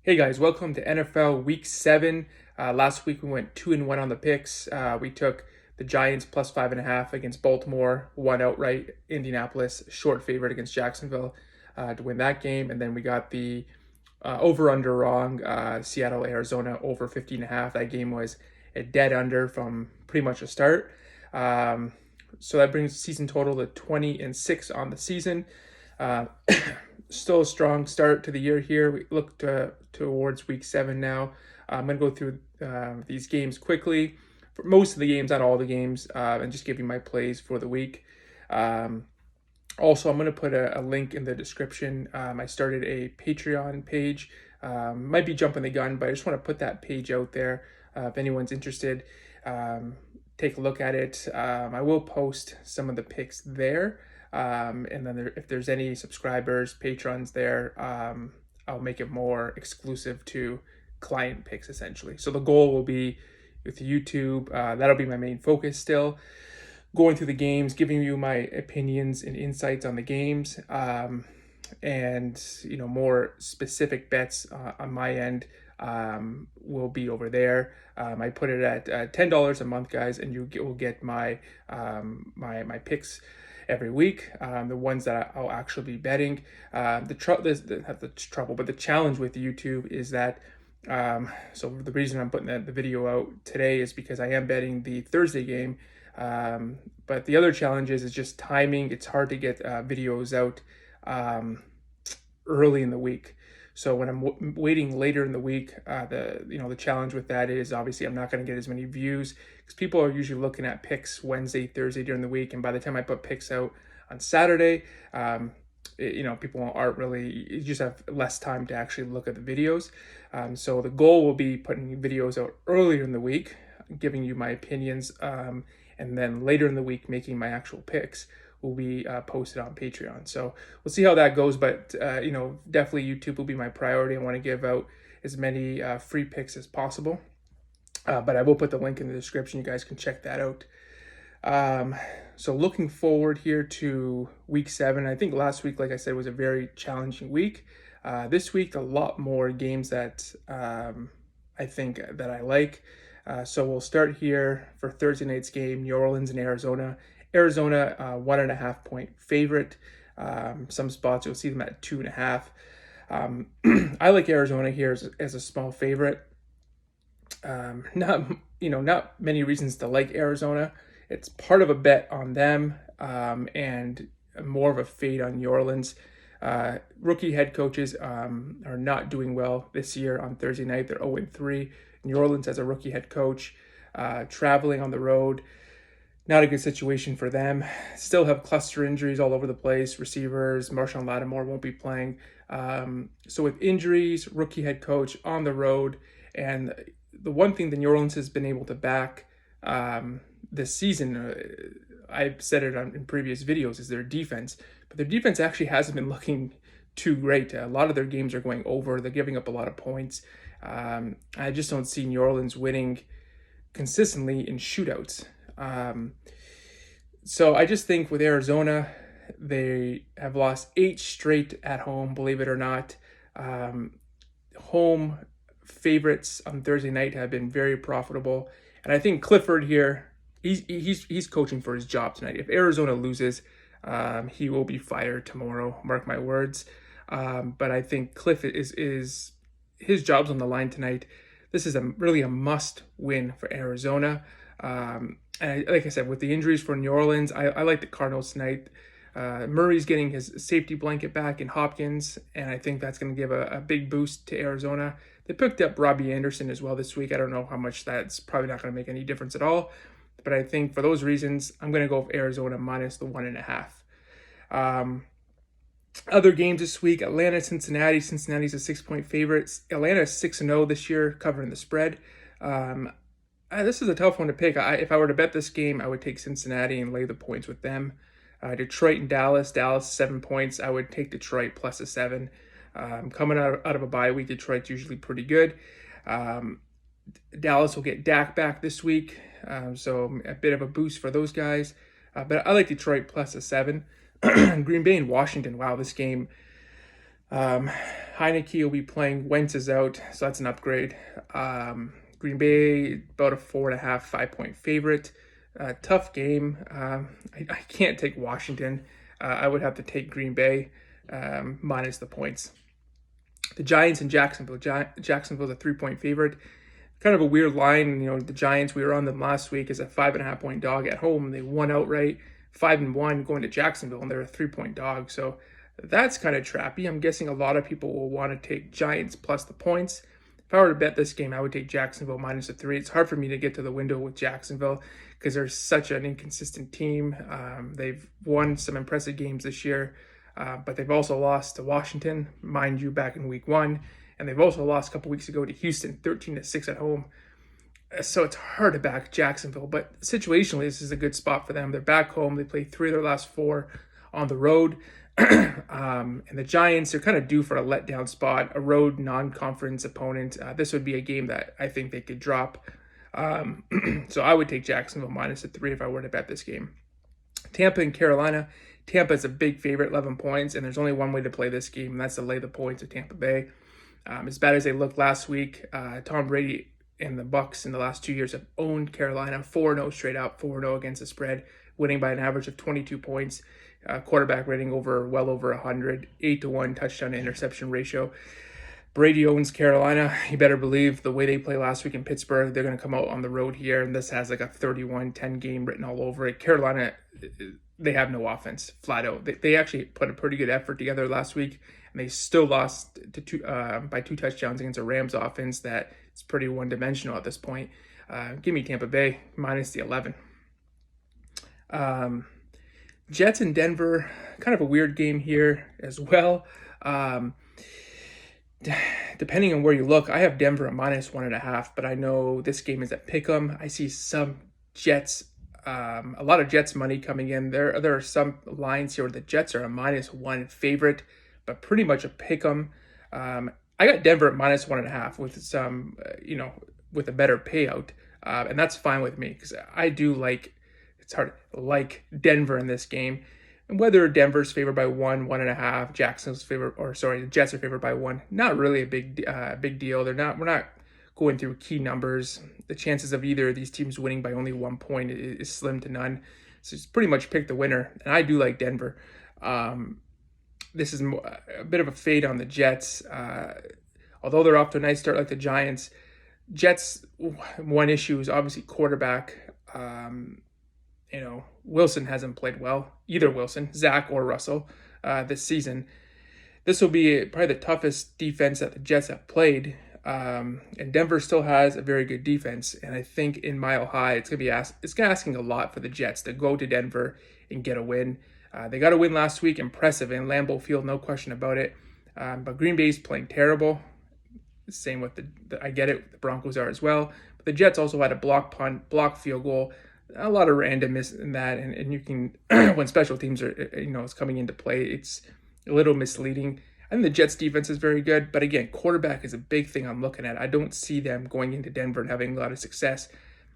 Hey guys, welcome to NFL Week 7. Last week we went 2-1 on the picks. We took the Giants plus 5.5 against Baltimore, won outright. Indianapolis, short favorite against Jacksonville to win that game. And then we got the over-under wrong, Seattle, Arizona, over 50.5. That game was a dead under from pretty much the start. So that brings the season total to 20-6 on the season. Uh, Still a strong start to the year here. We look towards week 7 now. I'm going to go through these games quickly, for most of the games, not all the games, and just give you my plays for the week. Also, I'm going to put a link in the description. I started a Patreon page. Might be jumping the gun, but I just want to put that page out there. If anyone's interested, take a look at it. I will post some of the picks there. And then if there's any subscribers, patrons there, I'll make it more exclusive to client picks essentially. So the goal will be with YouTube, that'll be my main focus still. Going through the games, giving you my opinions and insights on the games, and more specific bets on my end will be over there. I put it at $10 a month, guys, and you will get my my picks every week. The ones that I'll actually be betting. The challenge with YouTube is that. So the reason I'm putting the video out today is because I am betting the Thursday game. But the other challenge is just timing. It's hard to get videos out early in the week. So when I'm waiting later in the week, the challenge with that is obviously I'm not going to get as many views because people are usually looking at picks Wednesday, Thursday during the week, and by the time I put picks out on Saturday, people aren't really, you just have less time to actually look at the videos. So the goal will be putting videos out earlier in the week, giving you my opinions, and then later in the week making my actual picks will be posted on Patreon. So we'll see how that goes, but definitely YouTube will be my priority. I want to give out as many free picks as possible, but I will put the link in the description. You guys can check that out. So looking forward here to week 7. I think last week, like I said, was a very challenging week. This week, a lot more games that I think that I like. So we'll start here for Thursday night's game, New Orleans and Arizona. Arizona, 1.5 point favorite. Some spots you'll see them at 2.5. I like Arizona here as a small favorite. Not many reasons to like Arizona. It's part of a bet on them, and more of a fade on New Orleans. Rookie head coaches are not doing well this year on Thursday night. They're 0-3. New Orleans has a rookie head coach, traveling on the road. Not a good situation for them. Still have cluster injuries all over the place. Receivers, Marshawn Lattimore won't be playing. So with injuries, rookie head coach on the road, and the one thing that New Orleans has been able to back this season, I've said it in previous videos, is their defense. But their defense actually hasn't been looking too great. A lot of their games are going over. They're giving up a lot of points. I just don't see New Orleans winning consistently in shootouts. So I just think with Arizona, they have lost 8 straight at home, believe it or not. Home favorites on Thursday night have been very profitable. And I think Clifford here, he's coaching for his job tonight. If Arizona loses, he will be fired tomorrow, mark my words. But I think Cliff is his job's on the line tonight. This is really a must win for Arizona. And like I said, with the injuries for New Orleans, I like the Cardinals tonight. Murray's getting his safety blanket back in Hopkins, and I think that's going to give a big boost to Arizona. They picked up Robbie Anderson as well this week. I don't know how much that's probably not going to make any difference at all. But I think for those reasons, I'm going to go with Arizona minus the 1.5. Other games this week, Atlanta, Cincinnati. Cincinnati's a 6-point favorite. Atlanta is 6-0 this year, covering the spread. This is a tough one to pick. If I were to bet this game, I would take Cincinnati and lay the points with them. Detroit and Dallas. Dallas 7 points. I would take Detroit plus a 7. Coming out of a bye week, Detroit's usually pretty good. Dallas will get Dak back this week, so a bit of a boost for those guys. But I like Detroit plus a 7. Green Bay and Washington. Wow, this game. Heineke will be playing. Wentz is out, so that's an upgrade. Green Bay, about a 4.5, 5-point favorite. Tough game. I can't take Washington. I would have to take Green Bay minus the points. The Giants and Jacksonville. Jacksonville's a 3-point favorite. Kind of a weird line. The Giants, we were on them last week as a 5.5-point dog at home. They won outright, 5-1 going to Jacksonville, and they're a 3-point dog. So that's kind of trappy. I'm guessing a lot of people will want to take Giants plus the points. If I were to bet this game, I would take Jacksonville minus the 3. It's hard for me to get to the window with Jacksonville because they're such an inconsistent team. They've won some impressive games this year, but they've also lost to Washington, mind you, back in week 1. And they've also lost a couple weeks ago to Houston, 13-6 at home. So it's hard to back Jacksonville, but situationally, this is a good spot for them. They're back home. They played 3 of their last 4 on the road. And the Giants are kind of due for a letdown spot, a road non-conference opponent. This would be a game that I think they could drop. So I would take Jacksonville minus the 3 if I were to bet this game. Tampa and Carolina. Tampa is a big favorite, 11 points, and there's only one way to play this game, and that's to lay the points of Tampa Bay. As bad as they looked last week, Tom Brady and the Bucs in the last 2 years have owned Carolina 4-0 straight up, 4-0 against the spread, winning by an average of 22 points. Quarterback rating well over 100, 8-1 touchdown to interception ratio. Brady owns Carolina. You better believe the way they play last week in Pittsburgh, they're going to come out on the road here, and this has like a 31-10 game written all over it. Carolina, they have no offense, flat out. They actually put a pretty good effort together last week, and they still lost by 2 touchdowns against a Rams offense that is pretty one-dimensional at this point. Give me Tampa Bay minus the 11. Jets in Denver, kind of a weird game here as well. Depending on where you look, I have Denver at minus 1.5, but I know this game is at pick'em. I see some Jets, a lot of Jets money coming in. There are some lines here where the Jets are a minus 1 favorite, but pretty much a pick'em. I got Denver at minus 1.5 with some, with a better payout, and that's fine with me because I do like. It's hard like Denver in this game. And whether Denver's favored by 1, 1.5, the Jets are favored by 1, not really a big deal. We're not going through key numbers. The chances of either of these teams winning by only 1 point is slim to none. So it's pretty much pick the winner. And I do like Denver. This is a bit of a fade on the Jets. Although they're off to a nice start like the Giants, Jets, one issue is obviously quarterback. Wilson hasn't played well, either Wilson, Zach or Russell, this season. This will be probably the toughest defense that the Jets have played. And Denver still has a very good defense. And I think in Mile High, it's going to be asking a lot for the Jets to go to Denver and get a win. They got a win last week, impressive in Lambeau Field, no question about it. But Green Bay's playing terrible. Same with I get it, the Broncos are as well. But the Jets also had a block punt, block field goal, a lot of randomness in that, and you can when special teams are is coming into play, it's a little misleading. I think the Jets defense is very good, but again, quarterback is a big thing I'm looking at. I don't see them going into Denver and having a lot of success.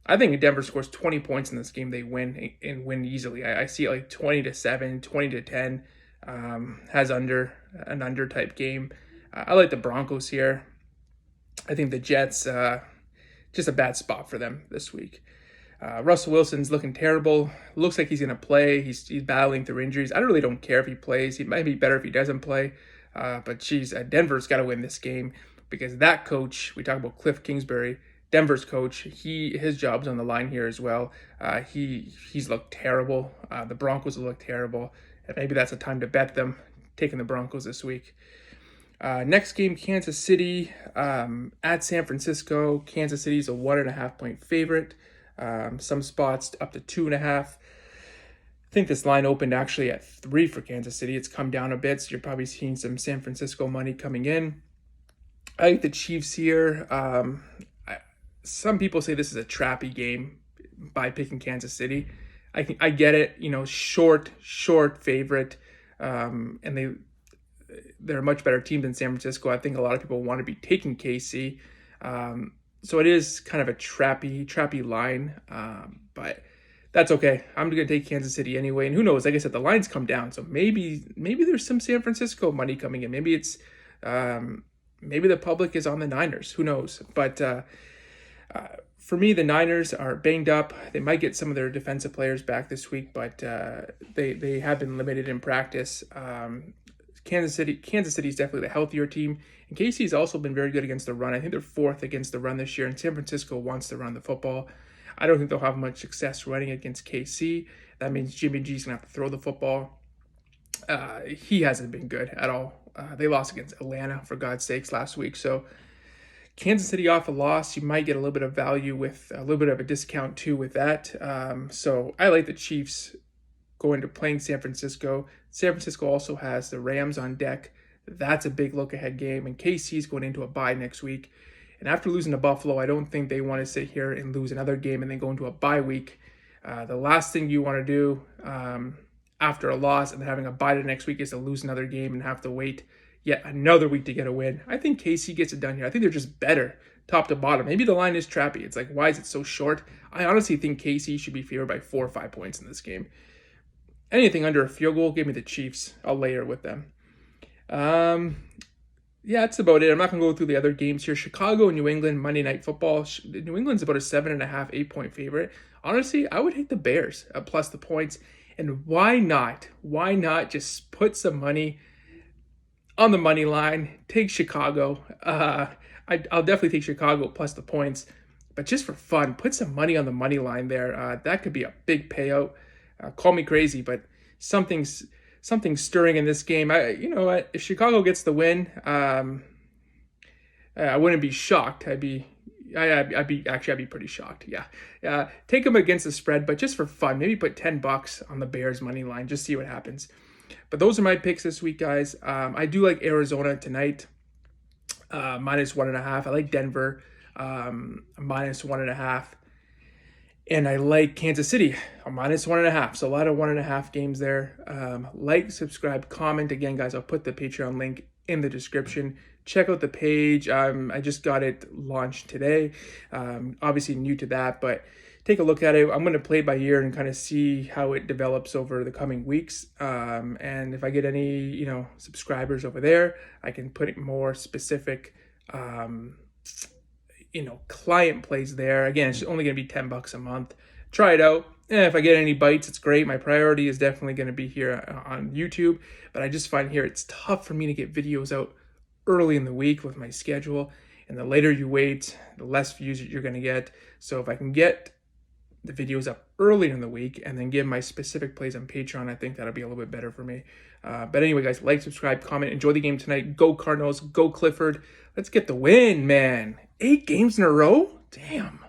I think if Denver scores 20 points in this game, they win and win easily. I see it like 20-7, 20-10, has an under type game. I like the Broncos here. I think the Jets, just a bad spot for them this week. Russell Wilson's looking terrible. Looks like he's going to play. He's battling through injuries. I really don't care if he plays. He might be better if he doesn't play. But geez, Denver's got to win this game because that coach, we talk about Cliff Kingsbury, Denver's coach, his job's on the line here as well. He's looked terrible. The Broncos will look terrible. And maybe that's a time to bet them, taking the Broncos this week. Next game, Kansas City at San Francisco. Kansas City's a 1.5-point favorite. Some spots up to 2.5. I think this line opened actually at 3 for Kansas City. It's come down a bit, so you're probably seeing some San Francisco money coming in. I think the Chiefs here. Some people say this is a trappy game by picking Kansas City. I get it. Short favorite, and they're a much better team than San Francisco. I think a lot of people want to be taking KC. So it is kind of a trappy line, but That's okay. I'm going to take Kansas City anyway. And who knows? Like I said, the lines come down. So maybe there's some San Francisco money coming in. Maybe it's maybe the public is on the Niners. Who knows? But for me, the Niners are banged up. They might get some of their defensive players back this week, but they have been limited in practice. Kansas City is definitely the healthier team. And KC's also been very good against the run. I think they're 4th against the run this year, and San Francisco wants to run the football. I don't think they'll have much success running against KC. That means Jimmy G's going to have to throw the football. He hasn't been good at all. They lost against Atlanta, for God's sakes, last week. So Kansas City off a loss, you might get a little bit of value with a little bit of a discount too with that. So I like the Chiefs going to playing San Francisco. San Francisco also has the Rams on deck. That's a big look-ahead game. And KC's going into a bye next week. And after losing to Buffalo, I don't think they want to sit here and lose another game and then go into a bye week. The last thing you want to do after a loss and having a bye the next week is to lose another game and have to wait yet another week to get a win. I think KC gets it done here. I think they're just better top to bottom. Maybe the line is trappy. It's like, why is it so short? I honestly think KC should be favored by 4 or 5 points in this game. Anything under a field goal, give me the Chiefs. I'll layer with them. Yeah, that's about it. I'm not going to go through the other games here. Chicago and New England, Monday Night Football. New England's about a 7.5, 8-point favorite. Honestly, I would hit the Bears plus the points. And why not? Why not just put some money on the money line? Take Chicago. I'll definitely take Chicago plus the points. But just for fun, put some money on the money line there. That could be a big payout. Call me crazy, but something's stirring in this game. You know what? If Chicago gets the win, I wouldn't be shocked. I'd be pretty shocked. Yeah. Take them against the spread, but just for fun, maybe put $10 on the Bears money line. Just see what happens. But those are my picks this week, guys. I do like Arizona tonight, -1.5. I like Denver, -1.5. And I like Kansas City, -1.5. So a lot of 1.5 games there. Like, subscribe, comment. Again, guys, I'll put the Patreon link in the description. Check out the page. I just got it launched today. Obviously new to that, but take a look at it. I'm going to play it by ear and kind of see how it develops over the coming weeks. And if I get any, subscribers over there, I can put more specific, client plays there. Again, it's only going to be $10 a month. Try it out. If I get any bites, it's great. My priority is definitely going to be here on YouTube, but I just find here it's tough for me to get videos out early in the week with my schedule. And the later you wait, the less views you're going to get. So if I can get the videos up early in the week and then give my specific plays on Patreon, I think that'll be a little bit better for me. But anyway, guys, like, subscribe, comment, enjoy the game tonight. Go Cardinals, go Clifford. Let's get the win, man. 8 games in a row? Damn.